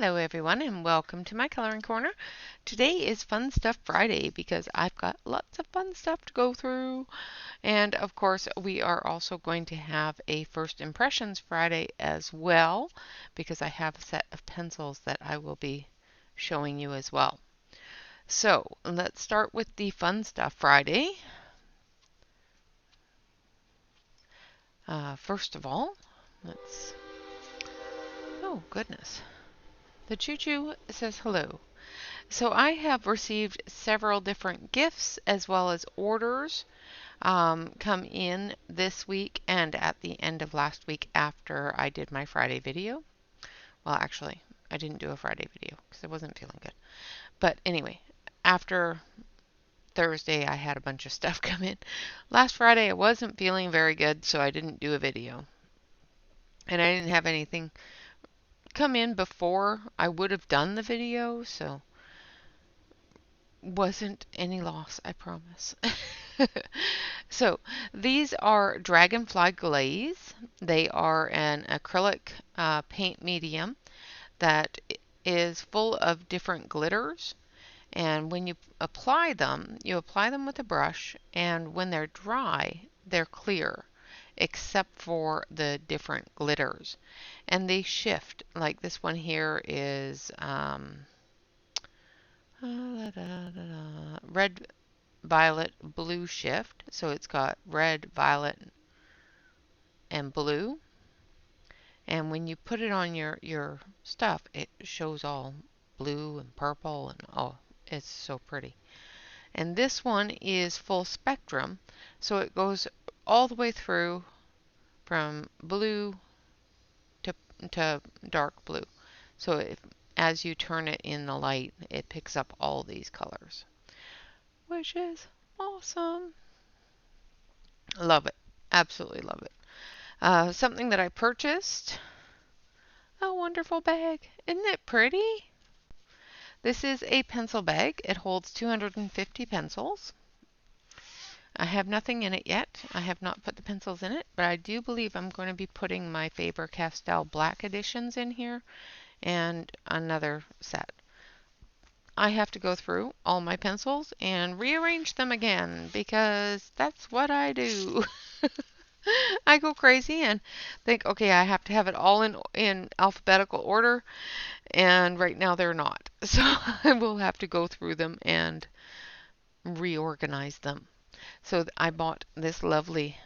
Hello everyone and welcome to my coloring corner. Today is Fun Stuff Friday because I've got lots of fun stuff to go through. And of course we are also going to have a First Impressions Friday as well because I have a set of pencils that I will be showing you as well. So let's start with the Fun Stuff Friday. First of all, oh goodness. The choo-choo says hello. So I have received several different gifts as well as orders come in this week and at the end of last week after I did my Friday video. Well, actually, I didn't do a Friday video because I wasn't feeling good. But anyway, after Thursday, I had a bunch of stuff come in. Last Friday, I wasn't feeling very good, so I didn't do a video. And I didn't have anything come in before I would have done the video, so wasn't any loss, I promise. So these are Dragonfly Glaze. They are an acrylic paint medium that is full of different glitters. And when you apply them with a brush, and when they're dry, they're clear, except for the different glitters. And they shift, like this one here is red, violet, blue shift. So it's got red, violet, and blue. And when you put it on your stuff, it shows all blue and purple, and oh, it's so pretty. And this one is full spectrum, so it goes all the way through from blue to dark blue. So as you turn it in the light, it picks up all these colors, which is awesome. Love it. Absolutely love it. Something that I purchased. A wonderful bag. Isn't it pretty? This is a pencil bag. It holds 250 pencils. I have nothing in it yet. I have not put the pencils in it, but I do believe I'm going to be putting my Faber-Castell Black editions in here and another set. I have to go through all my pencils and rearrange them again because that's what I do. I go crazy and think, okay, I have to have it all in alphabetical order, and right now they're not. So I will have to go through them and reorganize them. So I bought this lovely,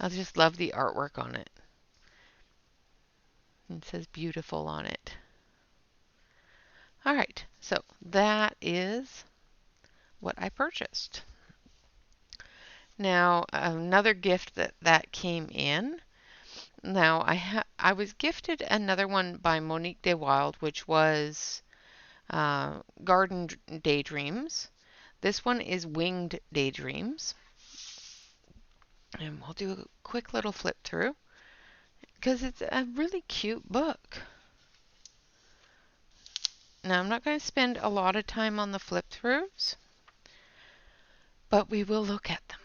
I just love the artwork on it. It says beautiful on it. All right, so that is what I purchased. Now, another gift that came in. Now, I was gifted another one by Monique de Wilde, which was Garden Daydreams. This one is Winged Daydreams. And we'll do a quick little flip through because it's a really cute book. Now, I'm not going to spend a lot of time on the flip throughs, but we will look at them.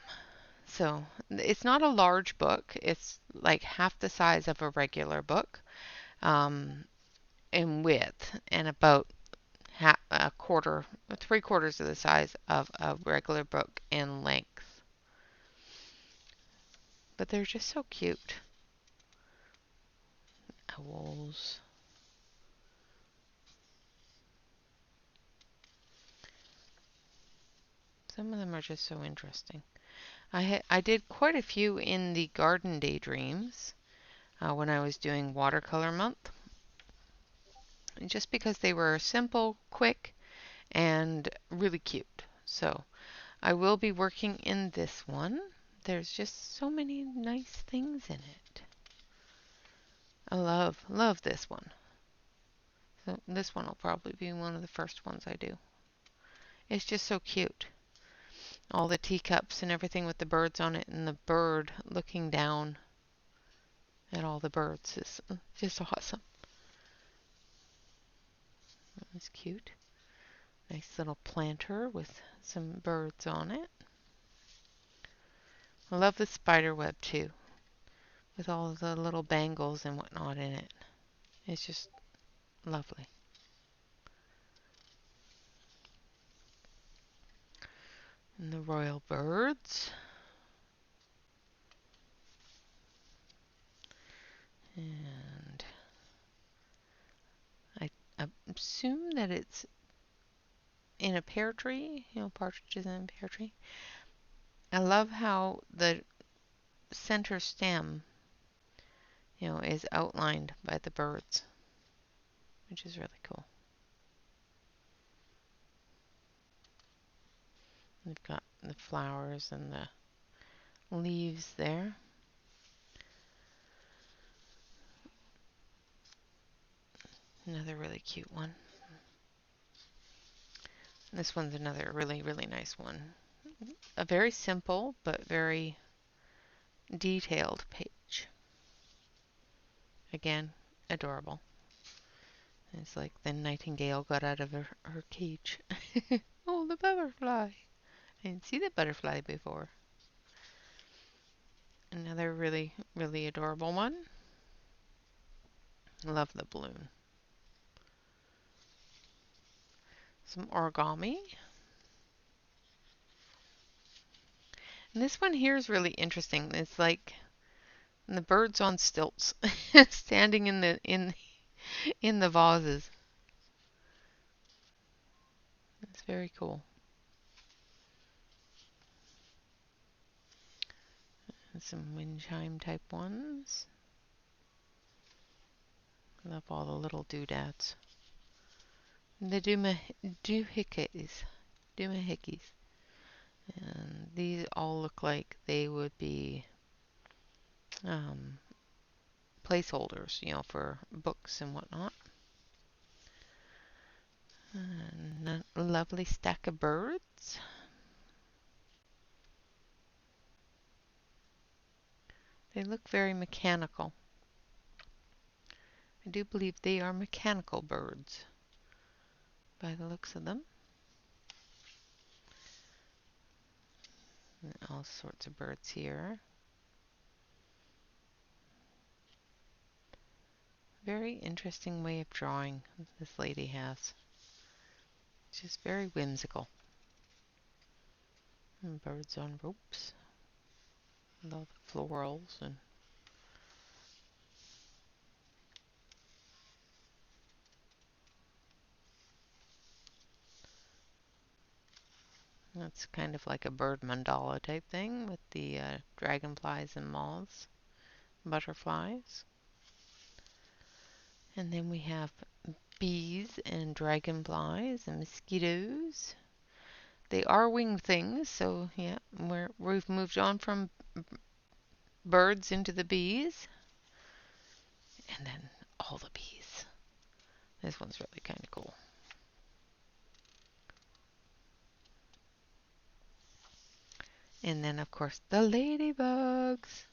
So it's not a large book. It's like half the size of a regular book in width, and about a quarter, 3/4 of the size of a regular book in length. But they're just so cute. Owls. Some of them are just so interesting. I did quite a few in the Garden Daydreams when I was doing watercolor month. And just because they were simple, quick, and really cute. So I will be working in this one. There's just so many nice things in it. I love this one. So this one will probably be one of the first ones I do. It's just so cute. All the teacups and everything with the birds on it, and the bird looking down at all the birds is just awesome. It's cute. Nice little planter with some birds on it. I love the spider web too, with all the little bangles and whatnot in it. It's just Lovely. And the royal birds. And I assume that it's in a pear tree, partridges in a pear tree. I love how the center stem, is outlined by the birds, which is really cool. We've got the flowers and the leaves there. Another really cute one. This one's another really, really nice one. A very simple but very detailed page. Again, adorable. It's like the nightingale got out of her cage. Oh, the butterfly. I didn't see the butterfly before. Another really, really adorable one. Love the balloon. Some origami. And this one here is really interesting. It's like the birds on stilts standing in the vases. It's very cool. And some wind chime type ones. I love all the little doodads. The doohickeys. Doomahickeys. And these all look like they would be placeholders, for books and whatnot. And a lovely stack of birds. They look very mechanical. I do believe they are mechanical birds by the looks of them. And all sorts of birds here. Very interesting way of drawing this lady has. It's just very whimsical. And birds on ropes. And all the florals and that's kind of like a bird mandala type thing with the dragonflies and moths, butterflies. And then we have bees and dragonflies and mosquitoes. They are winged things, so yeah, we've moved on from birds into the bees. And then all the bees. This one's really kind of cool. And then, of course, the ladybugs.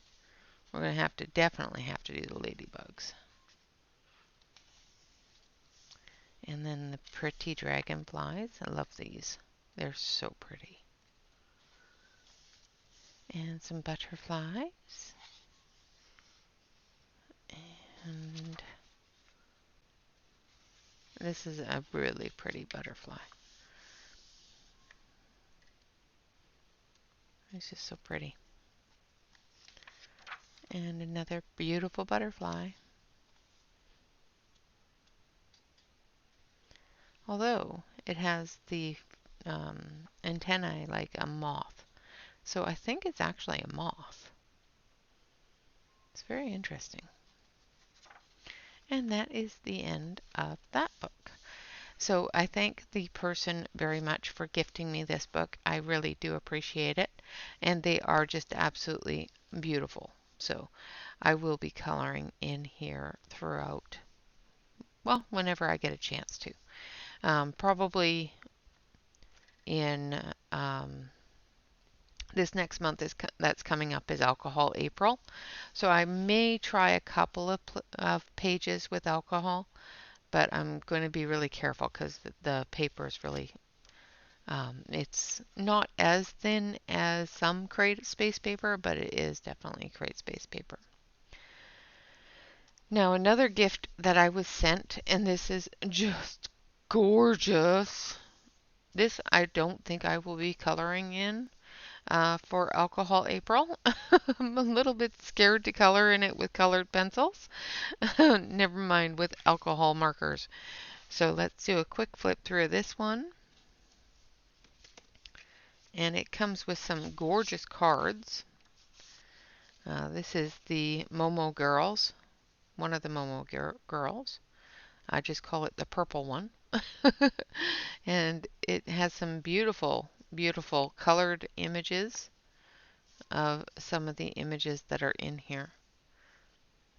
We're going to definitely have to do the ladybugs. And then the pretty dragonflies. I love these. They're so pretty. And some butterflies. And this is a really pretty butterfly. It's just so pretty. And another beautiful butterfly. Although it has the antennae like a moth. So I think it's actually a moth. It's very interesting. And that is the end of that book. So I thank the person very much for gifting me this book. I really do appreciate it. And they are just absolutely beautiful. So I will be coloring in here throughout, well, whenever I get a chance to. Probably in this next month that's coming up is Alcohol April. So I may try a couple of pages with alcohol, but I'm going to be really careful because the paper is really, it's not as thin as some Create Space paper, but it is definitely Create Space paper. Now, another gift that I was sent, and this is just gorgeous. This I don't think I will be coloring in for Alcohol April. I'm a little bit scared to color in it with colored pencils. Never mind with alcohol markers. So let's do a quick flip through this one. And it comes with some gorgeous cards. This is the Momo girls, one of the Momo girls. I just call it the purple one. And it has some beautiful, beautiful colored images of some of the images that are in here.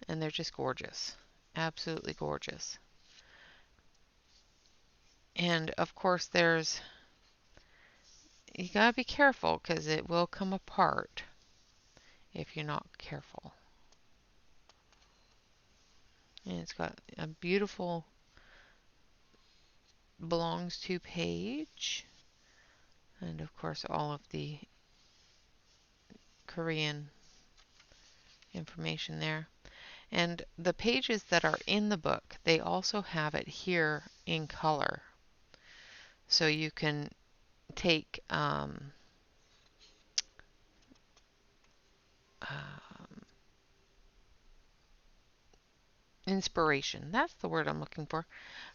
And they're just gorgeous. Absolutely gorgeous. And of course you gotta be careful because it will come apart if you're not careful. And it's got a beautiful belongs to page. And of course all of the Korean information there. And the pages that are in the book, they also have it here in color. So you can take inspiration, that's the word I'm looking for,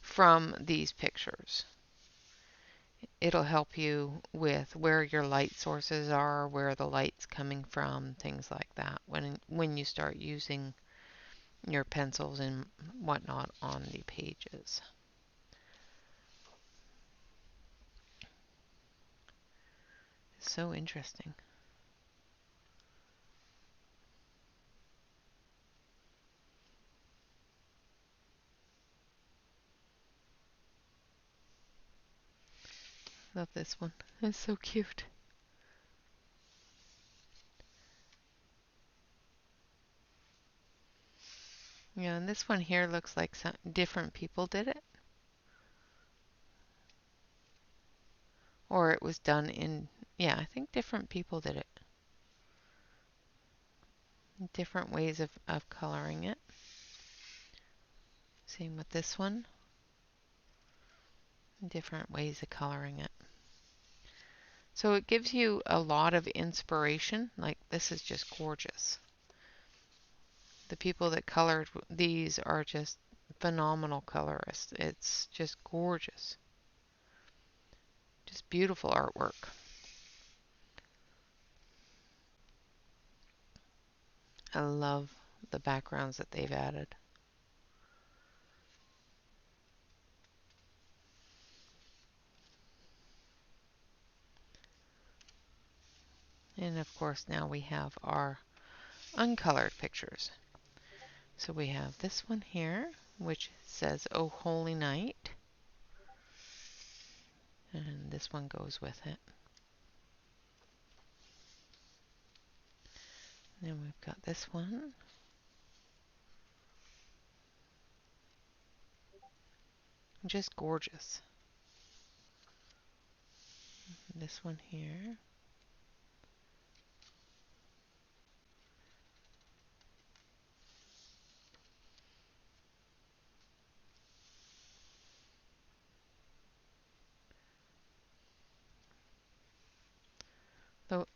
from these pictures. It'll help you with where your light sources are, where the light's coming from, things like that when you start using your pencils and whatnot on the pages. So interesting. Love this one. It's so cute. Yeah, and this one here looks like some different people did it. Or it was done in, yeah, I think different people did it. Different ways of coloring it. Same with this one. Different ways of coloring it. So it gives you a lot of inspiration. Like this is just gorgeous. The people that colored these are just phenomenal colorists. It's just gorgeous. Just beautiful artwork. I love the backgrounds that they've added. And of course now we have our uncolored pictures. So we have this one here, which says, "Oh Holy Night." And this one goes with it. Then we've got this one. Just gorgeous. This one here.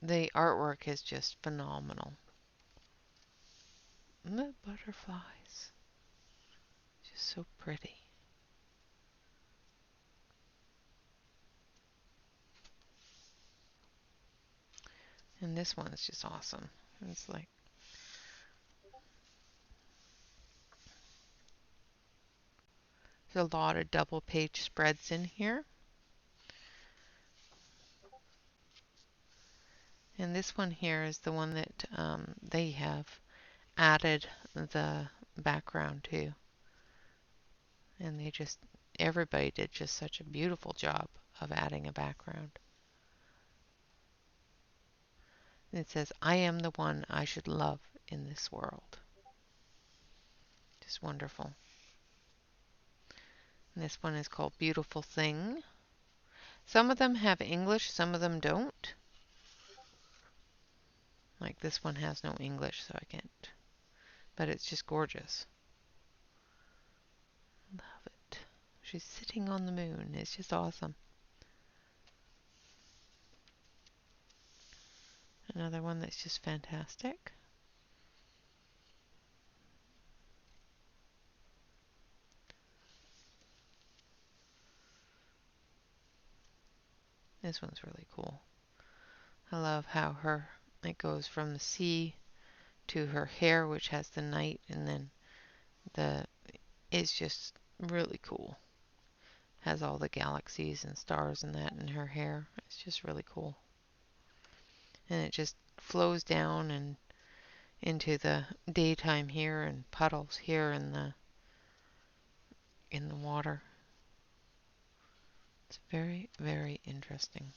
The artwork is just phenomenal. And the butterflies. Just so pretty. And this one is just awesome. It's like there's a lot of double page spreads in here. And this one here is the one that they have added the background to. And everybody did just such a beautiful job of adding a background. And it says, "I am the one I should love in this world." Just wonderful. And this one is called Beautiful Thing. Some of them have English, some of them don't. Like this one has no English, so I can't. But it's just gorgeous. She's sitting on the moon. It's just awesome. Another one that's just fantastic. This one's really cool. I love how it goes from the sea to her hair, which has the night, and then it's just really cool. Has all the galaxies and stars and that in her hair. It's just really cool. And it just flows down and into the daytime here and puddles here in the water. It's very, very interesting.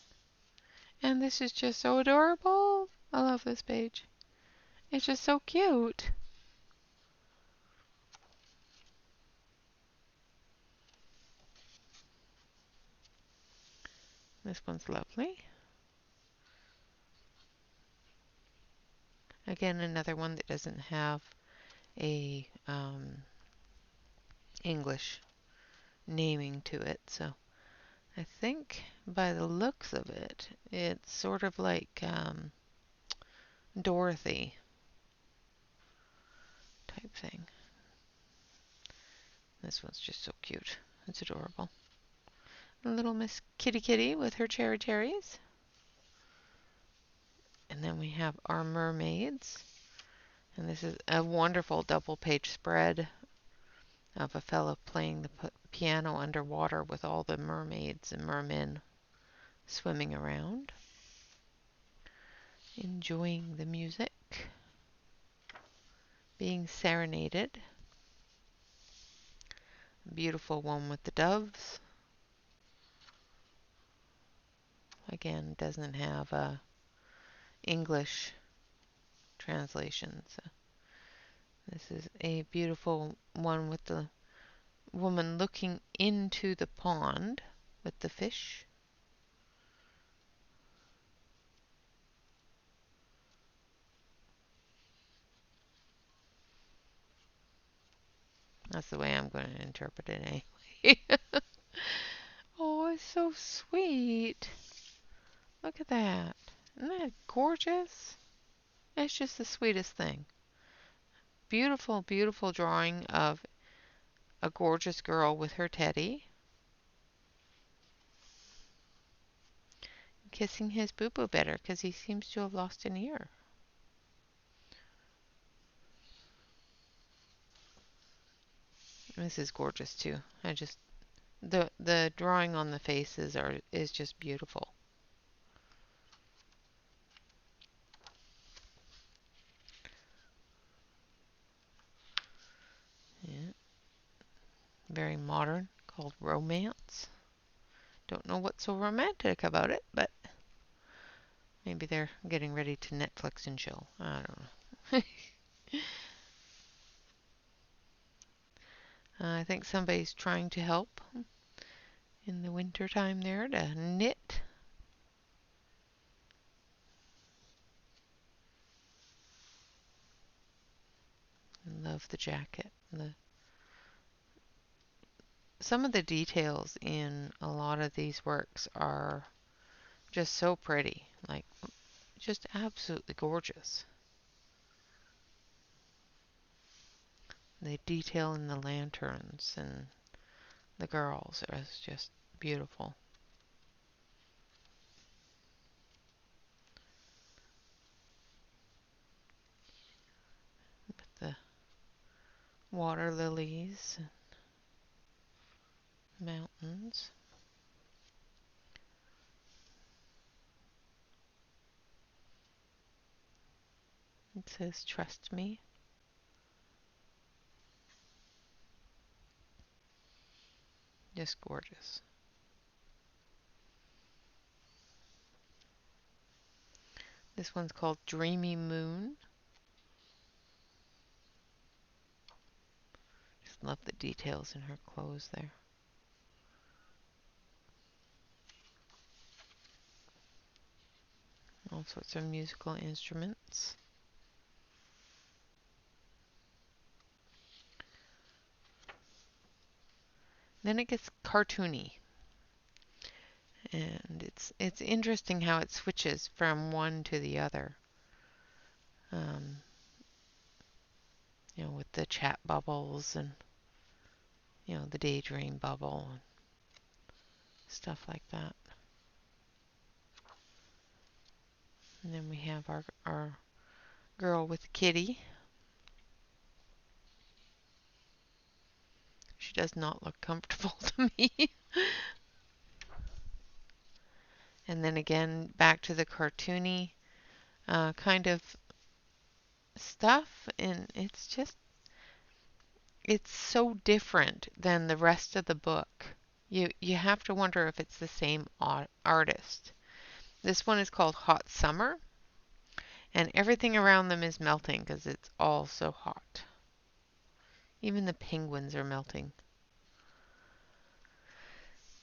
And this is just so adorable. I love this page. It's just so cute. This one's lovely. Again, another one that doesn't have a English naming to it. So I think by the looks of it, it's sort of like Dorothy type thing. This one's just so cute. It's adorable. A little Miss Kitty Kitty with her cherries. And then we have our mermaids. And this is a wonderful double page spread of a fellow playing the piano underwater with all the mermaids and mermen swimming around, enjoying the music, being serenaded. Beautiful one with the doves. Again, doesn't have a English translation. So this is a beautiful one with the woman looking into the pond with the fish. That's the way I'm going to interpret it anyway. Oh, it's so sweet. Look at that. Isn't that gorgeous? It's just the sweetest thing. Beautiful, beautiful drawing of a gorgeous girl with her teddy kissing his boo-boo better because he seems to have lost an ear. This is gorgeous too. The drawing on the faces is just beautiful. Yeah. Very modern, called Romance. Don't know what's so romantic about it, but maybe they're getting ready to Netflix and chill. I don't know. I think somebody's trying to help in the winter time there to knit. Love the jacket. Some of the details in a lot of these works are just so pretty, like just absolutely gorgeous. The detail in the lanterns and the girls is just beautiful. With the water lilies and mountains. It says, "Trust me." Just gorgeous. This one's called Dreamy Moon. Just love the details in her clothes there. All sorts of musical instruments. Then it gets cartoony. And it's interesting how it switches from one to the other. Um, with the chat bubbles and the daydream bubble and stuff like that. And then we have our girl with the kitty. She does not look comfortable to me. And then again, back to the cartoony kind of stuff. And it's so different than the rest of the book. You have to wonder if it's the same artist. This one is called Hot Summer, and everything around them is melting because it's all so hot. Even the penguins are melting.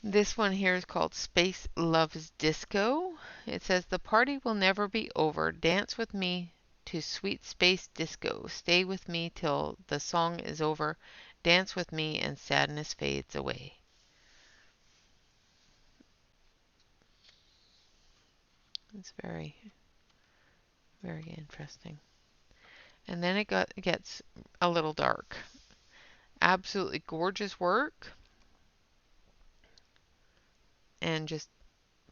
This one here is called Space Loves Disco. It says, the party will never be over. Dance with me to sweet space disco. Stay with me till the song is over. Dance with me and sadness fades away. It's very, very interesting. And then it gets a little dark. Absolutely gorgeous work and just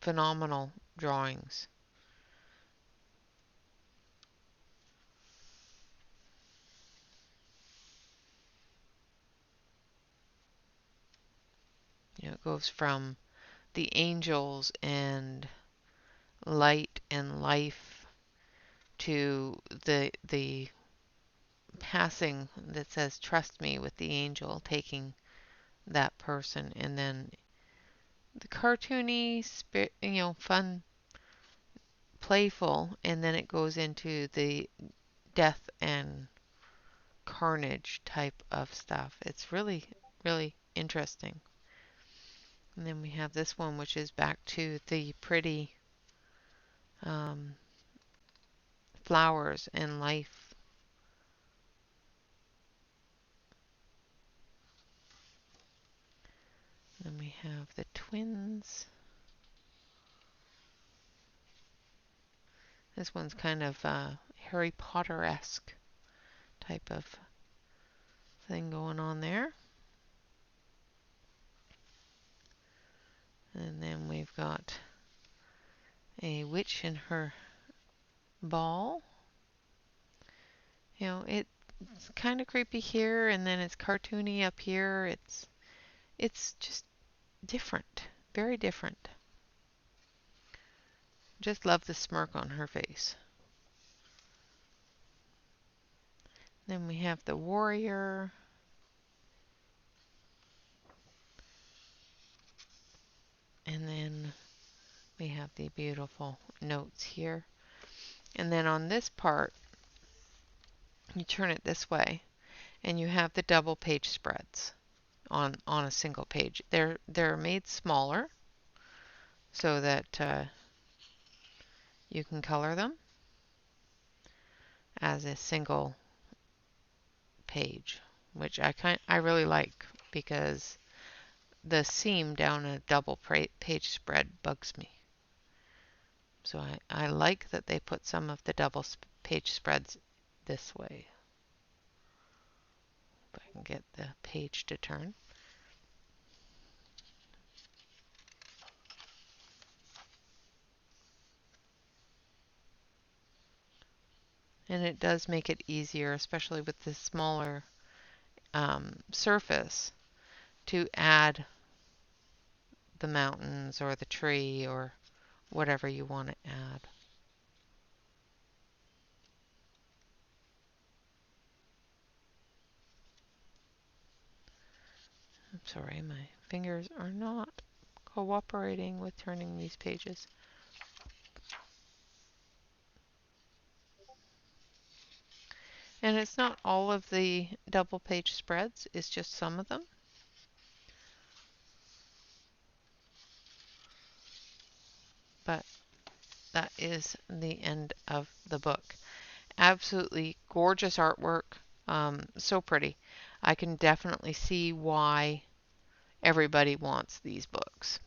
phenomenal drawings. It goes from the angels and light and life to the passing that says trust me with the angel taking that person, and then the cartoony spirit, fun, playful, and then it goes into the death and carnage type of stuff. It's really, really interesting. And then we have this one, which is back to the pretty um, flowers and life. Then we have the twins. This one's kind of Harry Potter-esque type of thing going on there. And then we've got a witch in her ball. It's kind of creepy here, and then it's cartoony up here. It's just different, very different. Just love the smirk on her face. Then we have the warrior. And then we have the beautiful notes here. And then on this part, you turn it this way, and you have the double page spreads on a single page. They're made smaller so that you can color them as a single page, which I really like because the seam down a double page spread bugs me. So I like that they put some of the double page spreads this way. If I can get the page to turn. And it does make it easier, especially with this smaller surface, to add the mountains or the tree or whatever you want to add. I'm sorry, my fingers are not cooperating with turning these pages. And it's not all of the double page spreads, it's just some of them. But that is the end of the book. Absolutely gorgeous artwork. So pretty. I can definitely see why everybody wants these books.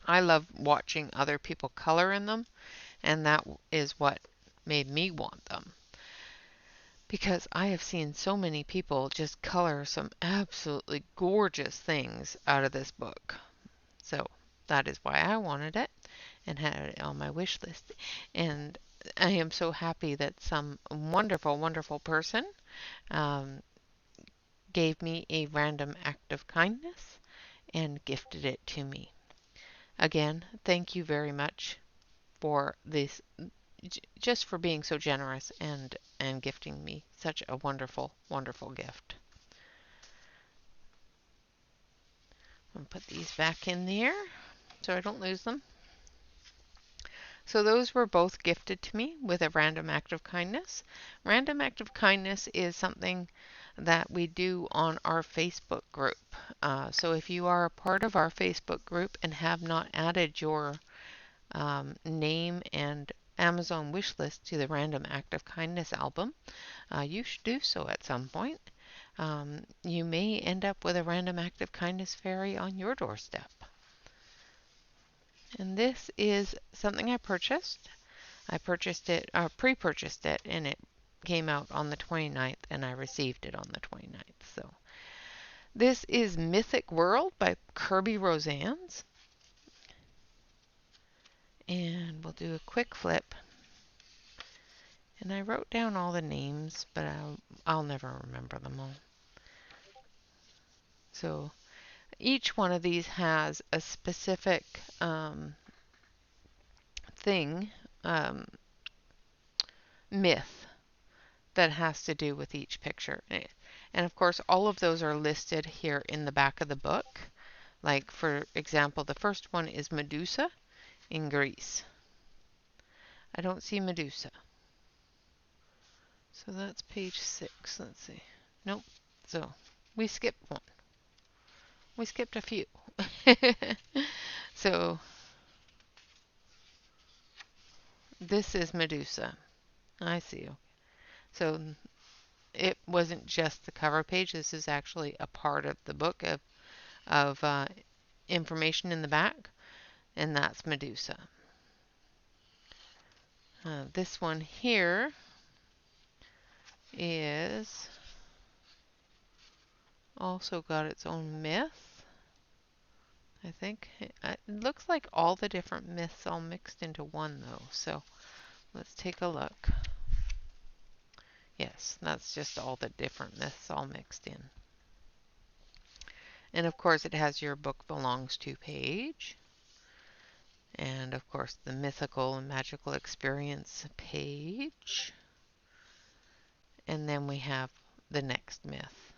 I love watching other people color in them, and that is what made me want them. Because I have seen so many people just color some absolutely gorgeous things out of this book. So that is why I wanted it and had it on my wish list. And I am so happy that some wonderful, wonderful person um, gave me a random act of kindness and gifted it to me. Again, thank you very much for this, just for being so generous and gifting me such a wonderful, wonderful gift. I'll put these back in there so I don't lose them. So those were both gifted to me with a random act of kindness. Random act of kindness is something that we do on our Facebook group. So if you are a part of our Facebook group and have not added your name and Amazon wish list to the Random Act of Kindness album, you should do so at some point. You may end up with a Random Act of Kindness fairy on your doorstep. And this is something I purchased. I purchased it, pre-purchased it, and it came out on the 29th, and I received it on the 29th. So this is Mythic World by Kirby Rosannes. And we'll do a quick flip. And I wrote down all the names, but I'll never remember them all. So each one of these has a specific thing, myth, that has to do with each picture. And of course, all of those are listed here in the back of the book. Like, for example, the first one is Medusa in Greece. I don't see Medusa. So that's page 6. Let's see. Nope. So we skipped one. We skipped a few. So this is Medusa. I see. So it wasn't just the cover page. This is actually a part of the book of information in the back, and that's Medusa. This one here is also got its own myth. I think it looks like all the different myths all mixed into one though. So let's take a look. Yes, that's just all the different myths all mixed in. And of course it has your book belongs to page. And of course the mythical and magical experience page. And then we have the next myth.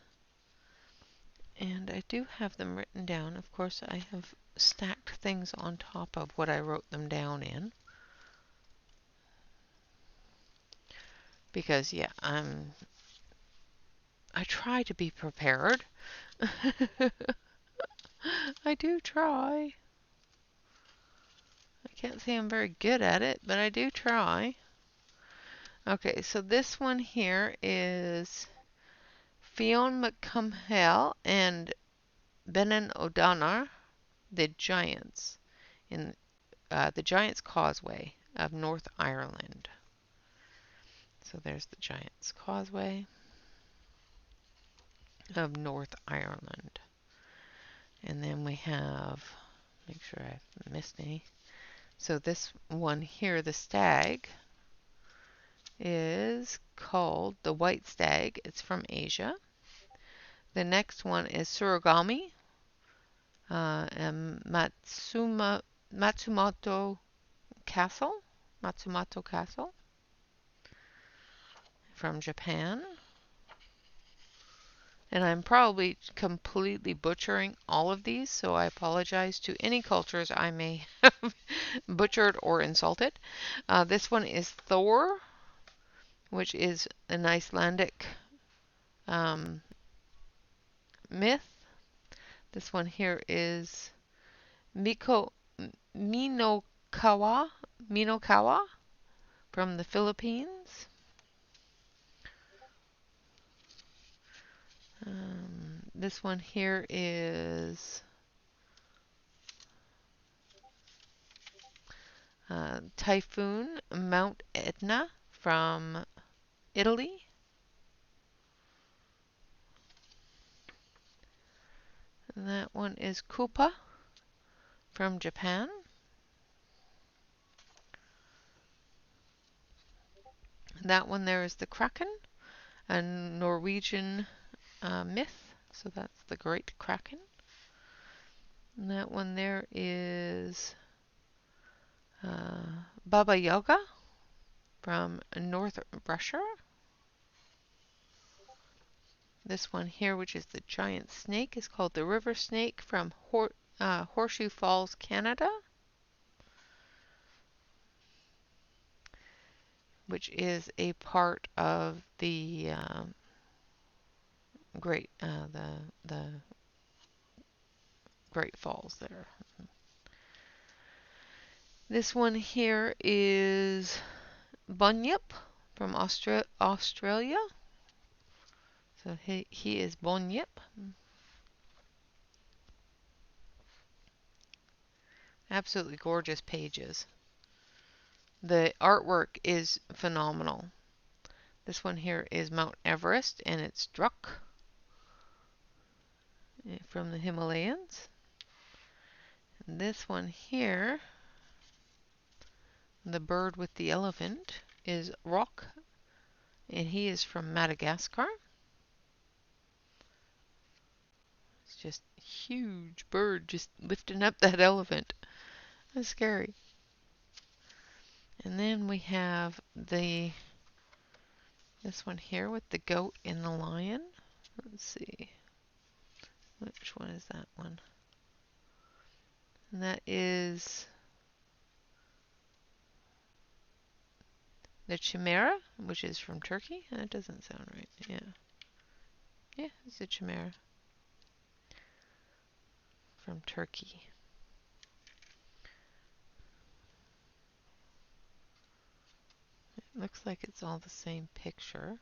And I do have them written down. Of course, I have stacked things on top of what I wrote them down in. Because, yeah, I try to be prepared. I do try. I can't say I'm very good at it, but I do try. Okay, so this one here is Fionn McCumhale and Benan O'Donnell, the Giants, in the Giants Causeway of North Ireland. So there's the Giants Causeway of North Ireland. And then we have, make sure I haven't missed any. So this one here, the stag, is called the White Stag. It's from Asia. The next one is Surigami and Matsumoto Castle. Matsumoto Castle from Japan. And I'm probably completely butchering all of these, so I apologize to any cultures I may have butchered or insulted. This one is Thor, which is an Icelandic myth. This one here is Minokawa from the Philippines. This one here is Typhoon Mount Etna from Italy. And that one is Kupa from Japan. That one there is the Kraken, a Norwegian myth. So that's the Great Kraken. And that one there is Baba Yaga from North Russia. This one here, which is the giant snake, is called the river snake from Horseshoe Falls, Canada, which is a part of the the Great Falls there. This one here is Bunyip from Australia. So he is Bunyip. Absolutely gorgeous pages. The artwork is phenomenal. This one here is Mount Everest, and it's Druk from the Himalayas. And this one here, the bird with the elephant, is Rock, and he is from Madagascar. It's just a huge bird just lifting up that elephant. That's scary. And then we have this one here with the goat and the lion. Let's see. Which one is that one? And that is the Chimera, which is from Turkey. That doesn't sound right. Yeah. Yeah, it's a Chimera from Turkey. It looks like it's all the same picture.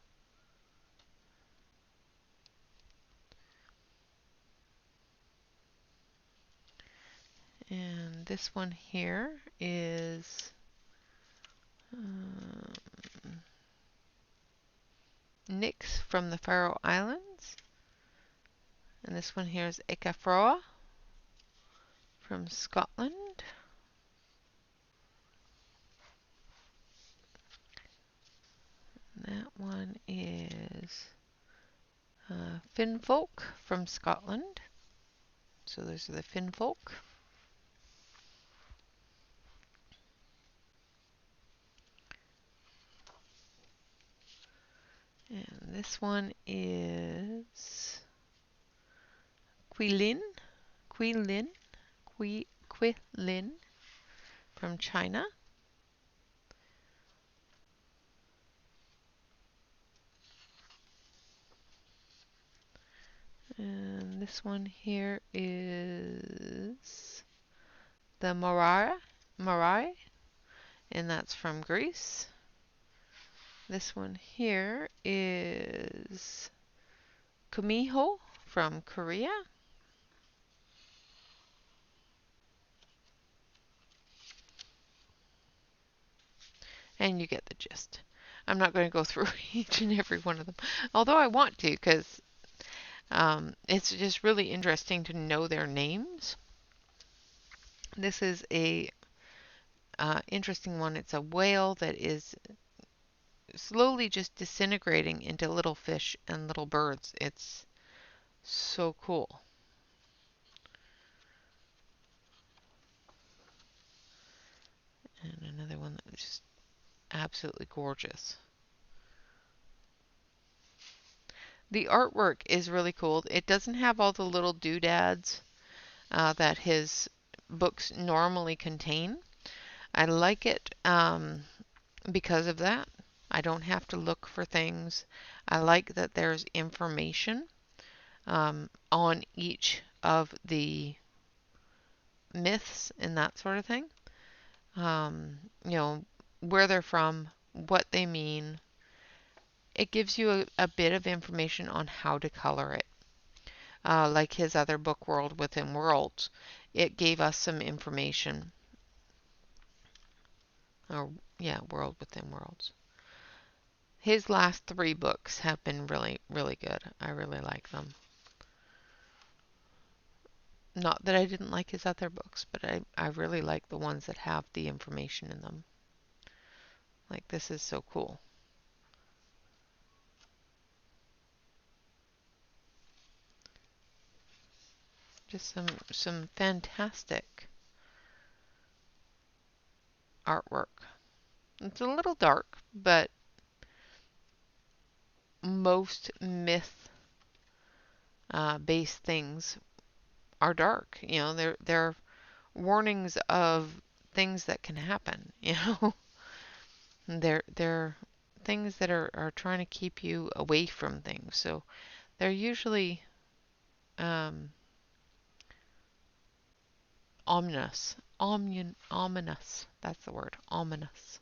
And this one here is Nyx from the Faroe Islands. And this one here is Ekafroa from Scotland. And that one is Finfolk from Scotland. So those are the Finfolk. And this one is Quilin from China. And this one here is the Morai, and that's from Greece. This one here is Kumiho from Korea. And you get the gist. I'm not going to go through each and every one of them, although I want to, because it's just really interesting to know their names. This is a interesting one. It's a whale that is slowly just disintegrating into little fish and little birds. It's so cool. And another one that is just absolutely gorgeous. The artwork is really cool. It doesn't have all the little doodads that his books normally contain. I like it because of that. I don't have to look for things. I like that there's information on each of the myths and that sort of thing. You know, where they're from, what they mean. It gives you a bit of information on how to color it. like his other book, World Within Worlds. It gave us some information. Or, yeah, World Within Worlds. His last 3 books have been really, really good. I really like them. Not that I didn't like his other books, but I really like the ones that have the information in them. Like, this is so cool. Just some fantastic artwork. It's a little dark, but most myth based things are dark. You know, they're warnings of things that can happen, you know. They're things that are trying to keep you away from things. So they're usually um, ominous. Ominous. That's the word. Ominous.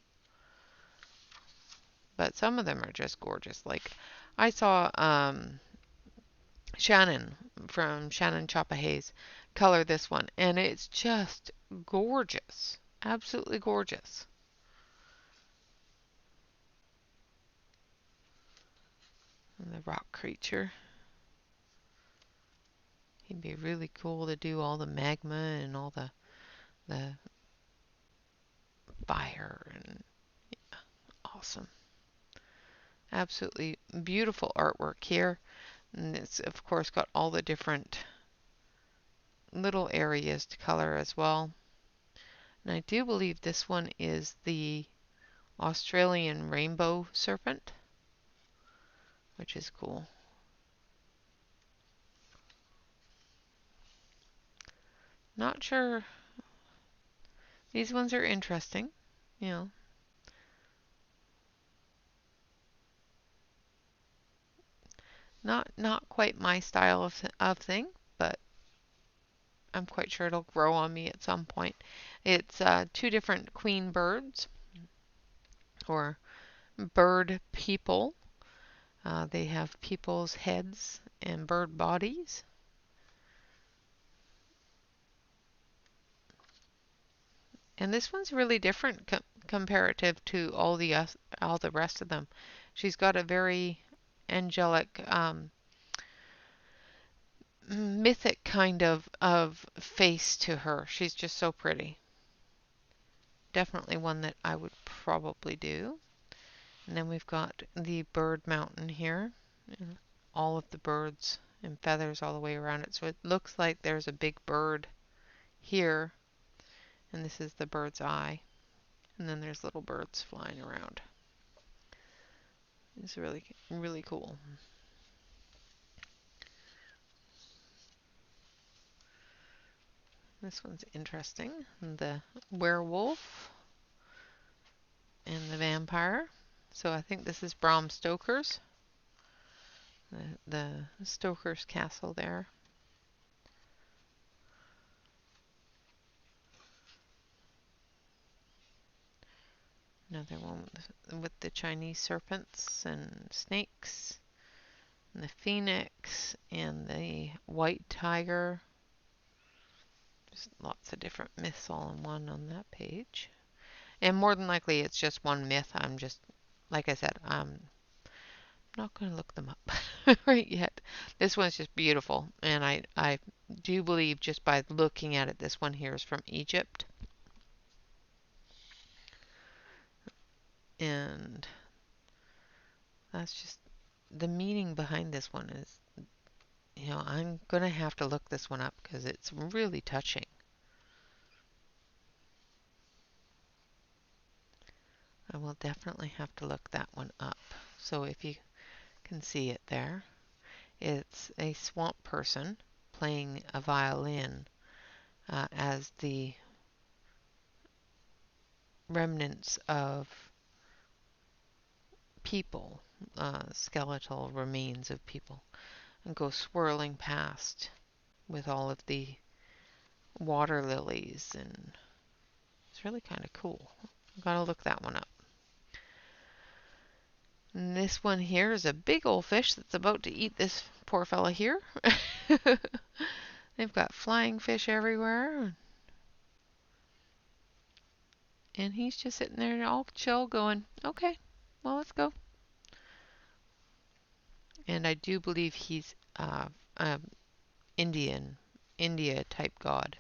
But some of them are just gorgeous. Like I saw Shannon from Shannon Chapa color this one, and it's just gorgeous. Absolutely gorgeous. And the rock creature. He'd be really cool to do all the magma and all the fire and yeah, awesome. Absolutely beautiful artwork here. And it's of course got all the different little areas to color as well. And I do believe this one is the Australian rainbow serpent, which is cool. Not sure. These ones are interesting, you know. Not quite my style of thing, but I'm quite sure it'll grow on me at some point. It's 2 different queen birds or bird people. They have people's heads and bird bodies. And this one's really different comparative to all the rest of them. She's got a very angelic, mythic kind of face to her. She's just so pretty. Definitely one that I would probably do. And then we've got the bird mountain here. And all of the birds and feathers all the way around it. So it looks like there's a big bird here. And this is the bird's eye. And then there's little birds flying around. It's really, really cool. This one's interesting. The werewolf and the vampire. So I think this is Bram Stoker's. The Stoker's castle there. Another one with the Chinese serpents and snakes. And the phoenix and the white tiger. Just lots of different myths all in one on that page. And more than likely it's just one myth. I'm just, like I said, I'm not going to look them up right yet. This one's just beautiful. And I do believe just by looking at it, this one here is from Egypt. And that's just the meaning behind this one is, you know, I'm going to have to look this one up because it's really touching. I will definitely have to look that one up. So if you can see it there, it's a swamp person playing a violin as the remnants of people, skeletal remains of people, and go swirling past with all of the water lilies, and it's really kind of cool. I've got to look that one up. And this one here is a big old fish that's about to eat this poor fella here. They've got flying fish everywhere. And he's just sitting there all chill going, okay, well, let's go. And I do believe he's India type god.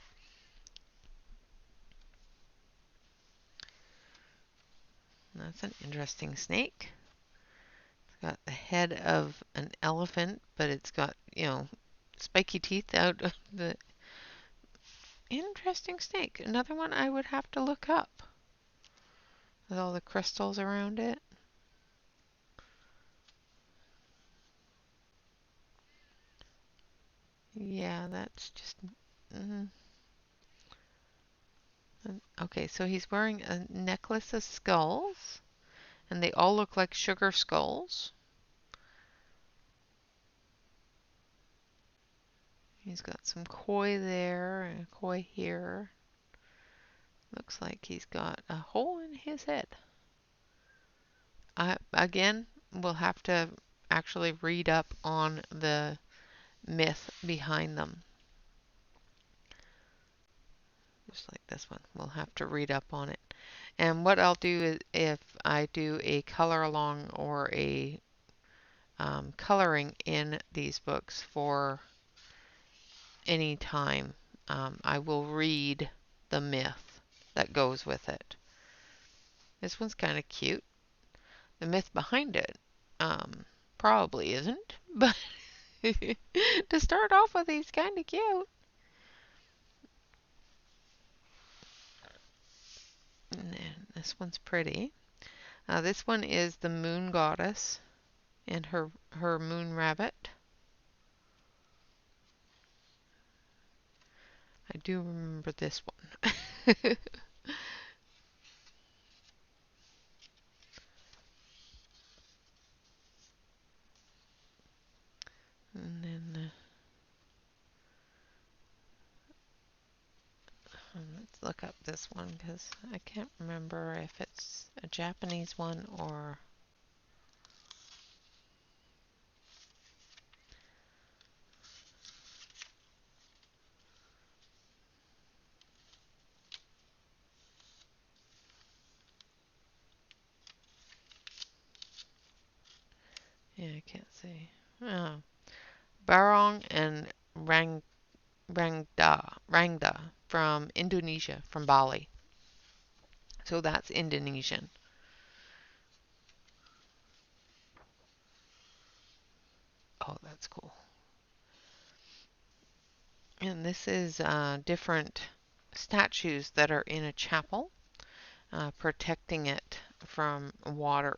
That's an interesting snake. It's got the head of an elephant, but it's got, spiky teeth out of the interesting snake. Another one I would have to look up with all the crystals around it. Yeah, that's just. Mm, okay, so he's wearing a necklace of skulls, and they all look like sugar skulls. He's got some koi there and a koi here. Looks like he's got a hole in his head. Again, we'll have to actually read up on the myth behind them. Just like this one, we'll have to read up on it. And what I'll do is if I do a color along or a coloring in these books for any time, I will read the myth that goes with it. This one's kind of cute. The myth behind it probably isn't, but to start off with, he's kind of cute. And then this one's pretty. This one is the moon goddess and her moon rabbit. I do remember this one. And then let's look up this one because I can't remember if it's a Japanese one or. Yeah, I can't see. Oh. Barong and Rangda from Indonesia, from Bali. So that's Indonesian. Oh, that's cool. And this is different statues that are in a chapel, protecting it from water.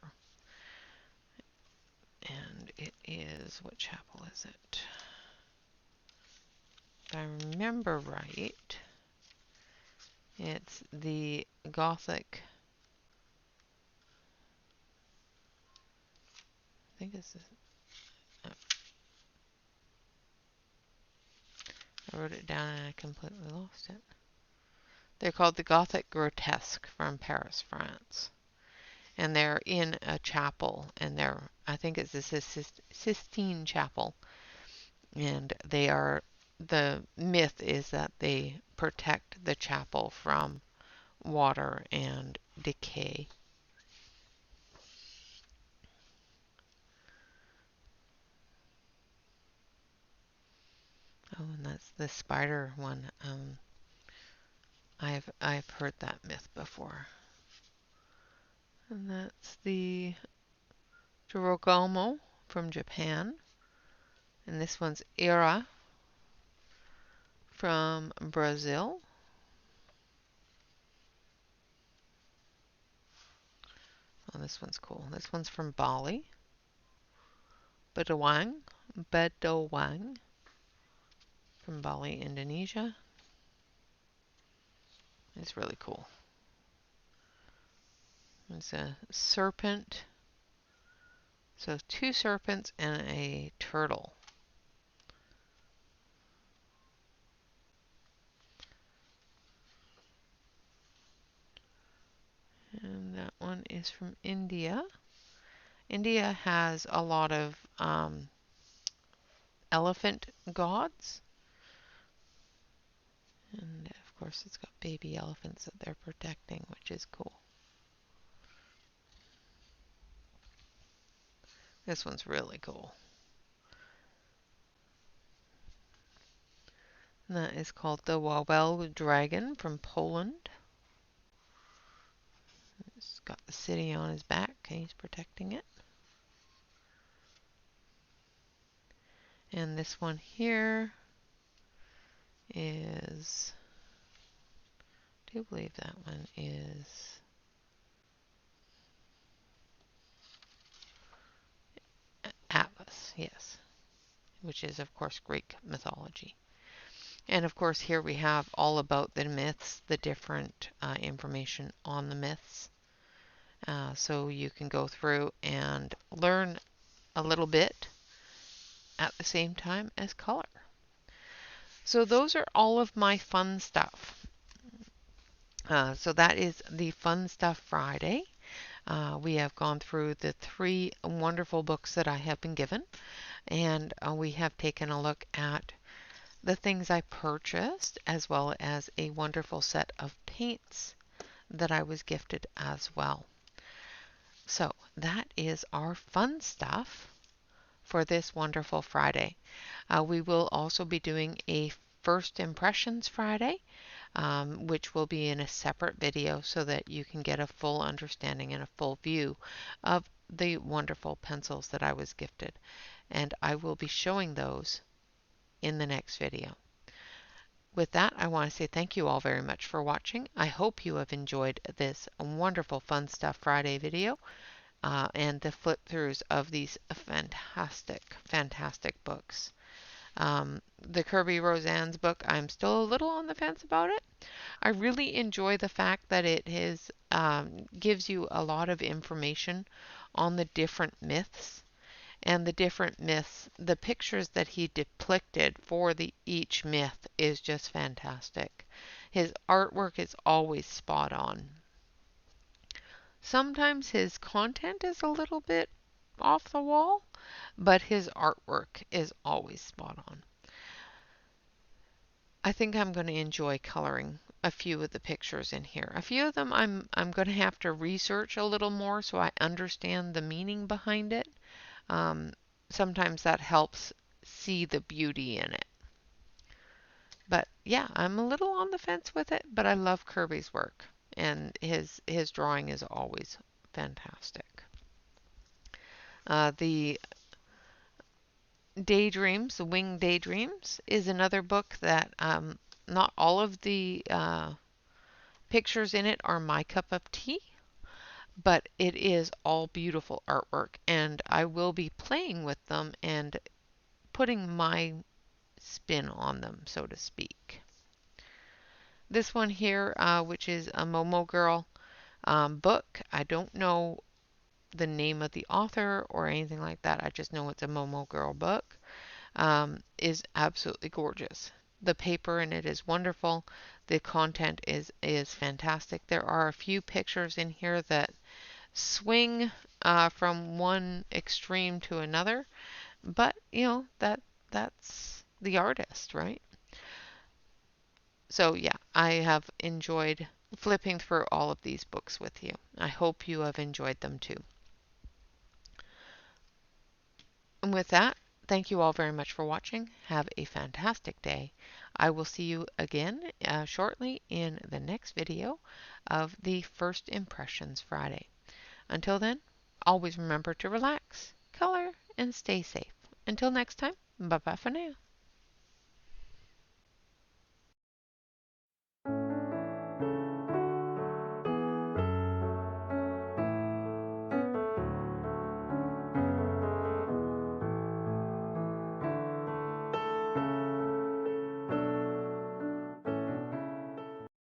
And it is, what chapel is it? If I remember right, it's the Gothic. I think it's. Oh, I wrote it down and I completely lost it. They're called the Gothic Grotesque from Paris, France. And they're in a chapel, and I think it's the Sistine Chapel. And the myth is that they protect the chapel from water and decay. Oh, and that's the spider one. I've heard that myth before. And that's the Jirogomo from Japan. And this one's Ira from Brazil. Oh, this one's cool. This one's from Bali. Bedouin from Bali, Indonesia. It's really cool. It's a serpent. So 2 serpents and a turtle. And that one is from India. India has a lot of elephant gods. And of course it's got baby elephants that they're protecting, which is cool. This one's really cool. And that is called the Wawel Dragon from Poland. It's got the city on his back and he's protecting it. And this one here is, I do believe that one is Atlas, yes, which is of course Greek mythology. And of course here we have all about the myths, the different information on the myths. So you can go through and learn a little bit at the same time as color. So those are all of my fun stuff. So that is the Fun Stuff Friday. We have gone through the 3 wonderful books that I have been given, and we have taken a look at the things I purchased, as well as a wonderful set of paints that I was gifted as well. So that is our fun stuff for this wonderful Friday. We will also be doing a First Impressions Friday, which will be in a separate video so that you can get a full understanding and a full view of the wonderful pencils that I was gifted. And I will be showing those in the next video. With that, I want to say thank you all very much for watching. I hope you have enjoyed this wonderful Fun Stuff Friday video and the flip throughs of these fantastic, fantastic books. The Kirby Roseanne's book, I'm still a little on the fence about it. I really enjoy the fact that it is gives you a lot of information on the different myths and the different myths. The pictures that he depicted for each myth is just fantastic. His artwork is always spot on. Sometimes his content is a little bit off the wall, but his artwork is always spot on. I think I'm going to enjoy coloring a few of the pictures in here. A few of them I'm going to have to research a little more so I understand the meaning behind it. Sometimes that helps see the beauty in it. But yeah, I'm a little on the fence with it, but I love Kirby's work, and his drawing is always fantastic. The Daydreams, The Winged Daydreams, is another book that not all of the pictures in it are my cup of tea, but it is all beautiful artwork, and I will be playing with them and putting my spin on them, so to speak. This one here, which is a Momo Girl book, I don't know the name of the author or anything like that. I just know it's a Momo Girl book. Is absolutely gorgeous. The paper in it is wonderful. The content is fantastic. There are a few pictures in here that swing from one extreme to another, but you know that's the artist, right? So yeah, I have enjoyed flipping through all of these books with you. I hope you have enjoyed them too. And with that, thank you all very much for watching. Have a fantastic day. I will see you again shortly in the next video of the First Impressions Friday. Until then, always remember to relax, color, and stay safe. Until next time, bye-bye for now.